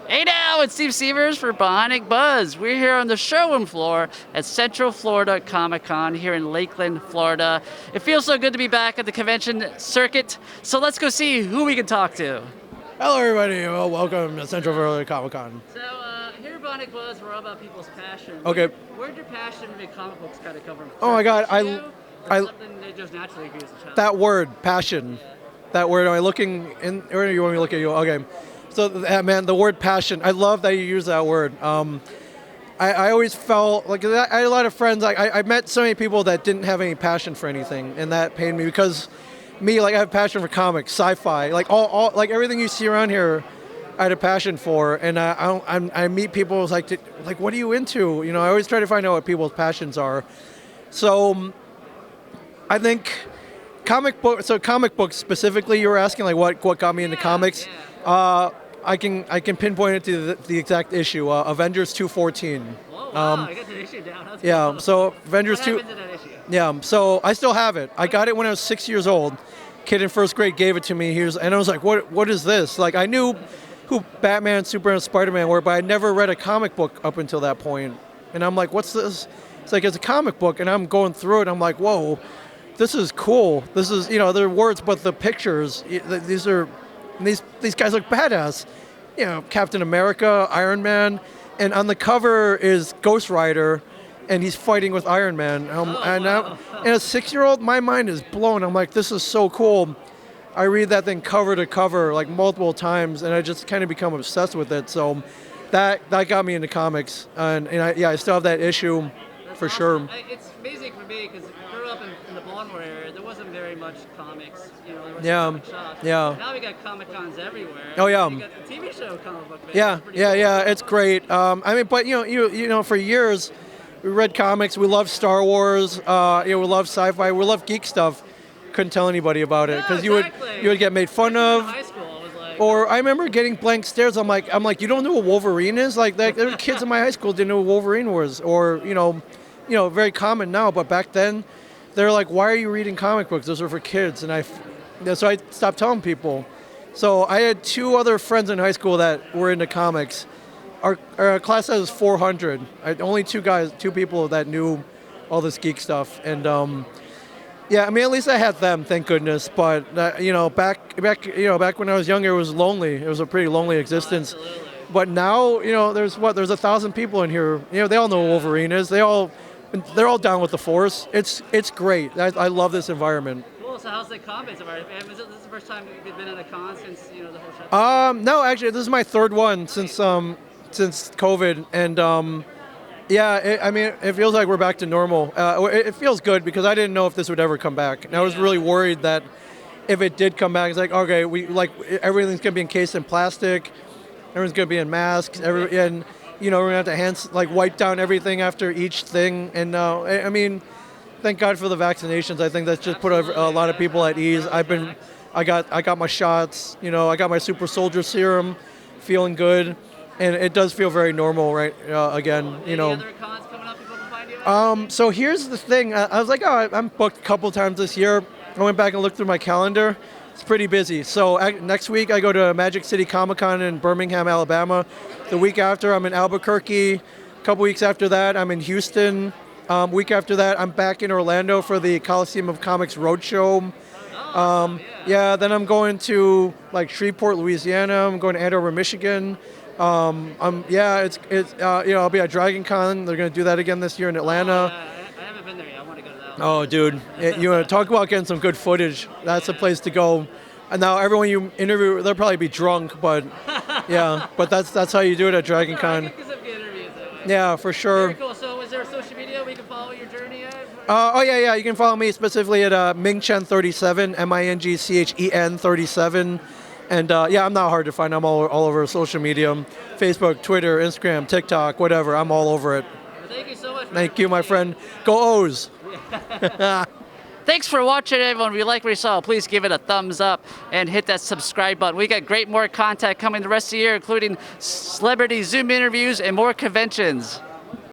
Hey now, it's Steve Sievers for Bionic Buzz. We're here on the showroom floor at Central Florida Comic Con here in Lakeland, Florida. It feels so good to be back at the convention circuit, so let's go see who we can talk to. Hello, everybody. Well, welcome to Central Florida Comic Con. So here at Bionic Buzz, we're all about people's passion. Okay. Where'd your passion to make comic books kind of come from? Oh my God, something that just naturally grew as a child? That word, passion. Yeah. That word. Am I looking in? Or do you want me to look at you? Okay. So, man, the word passion. I love that you use that word. I always felt like I had a lot of friends. I met so many people that didn't have any passion for anything, and that pained me because me, like, I have passion for comics, sci-fi, like all like everything you see around here. I had a passion for, and I meet people like, what are you into? You know, I always try to find out what people's passions are. So, I think comic books specifically. You were asking like what got me into comics. Yeah. I can pinpoint it to the exact issue. Avengers 214. Whoa, wow, I got the issue down. That's Yeah. cool. So Avengers What 2. happened to that issue? Yeah. So I still have it. I got it when I was 6 years old. Kid in first grade gave it to me. And I was like, what is this? Like, I knew who Batman, Superman, Spider-Man were, but I never read a comic book up until that point. And I'm like, what's this? It's like, it's a comic book, and I'm going through it. I'm like, whoa, this is cool. This is, they're words, but the pictures, these guys look badass. You know, Captain America, Iron Man, and on the cover is Ghost Rider, and he's fighting with Iron Man. And a 6-year-old, my mind is blown. I'm like, this is so cool. I read that thing cover to cover like multiple times, and I just kind of become obsessed with it. So that got me into comics, and I still have that issue. That's for awesome. sure. It's amazing for me because I grew up in the Baltimore area. There wasn't very much comics. There wasn't Yeah, comic shops. yeah. Now we got Comic Cons everywhere. Oh, yeah. We got the TV show Comic Book Man. Yeah, It's pretty cool. it's great. But for years, we read comics. We loved Star Wars. We loved sci-fi. We loved geek stuff. Couldn't tell anybody about it because exactly. you would get made fun In of. high school, I was like, Or I remember getting blank stares. I'm like, you don't know what Wolverine is? Like, there were kids in my high school didn't know what Wolverine was. Or very common now, but back then, they're like, why are you reading comic books? Those are for kids. And so I stopped telling people. So I had 2 other friends in high school that were into comics. Our class has 400. Only 2 people that knew all this geek stuff. And at least I had them, thank goodness. But back when I was younger, it was lonely. It was a pretty lonely existence. absolutely. But now, there's 1,000 people in here. They all know what Wolverine is. They're all down with the Force. It's great. I love this environment. Cool. So how's the comics? Is this the first time you've been at a con since the whole show? No, actually, this is my 3rd one since COVID, and it feels like we're back to normal. It feels good because I didn't know if this would ever come back, and I was really worried that if it did come back, it's like, okay, everything's gonna be encased in plastic, everyone's gonna be in masks, we're gonna have to wipe down everything after each thing, and thank God for the vaccinations. I think that's just put a lot of people at ease. I got my shots. I got my super soldier serum, feeling good. And it does feel very normal, right? Again, Any other cons coming up people can find you at? So here's the thing. I was like, I'm booked a couple times this year. I went back and looked through my calendar. It's pretty busy. So next week I go to Magic City Comic Con in Birmingham, Alabama. The week after I'm in Albuquerque. A couple weeks after that I'm in Houston. Week after that I'm back in Orlando for the Coliseum of Comics Roadshow. Then I'm going to Shreveport, Louisiana. I'm going to Andover, Michigan. I'll be at Dragon Con. They're going to do that again this year in Atlanta. I haven't been there yet. I want to go to that one. Oh, dude, you want to talk about getting some good footage? That's the place to go. And now everyone you interview, they'll probably be drunk, but but that's how you do it at Dragon Con. I get some good interviews that way. Yeah, for sure. Very cool. So is there social media we can follow your journey at? You can follow me specifically at Ming Chen 37, MINGCHEN 37. And I'm not hard to find. I'm all over social media, Facebook, Twitter, Instagram, TikTok, whatever. I'm all over it. Well, thank you so much. Thank you, my friend. Go O's. Thanks for watching, everyone. If you like what you saw, please give it a thumbs up and hit that subscribe button. We got great more content coming the rest of the year, including celebrity Zoom interviews and more conventions.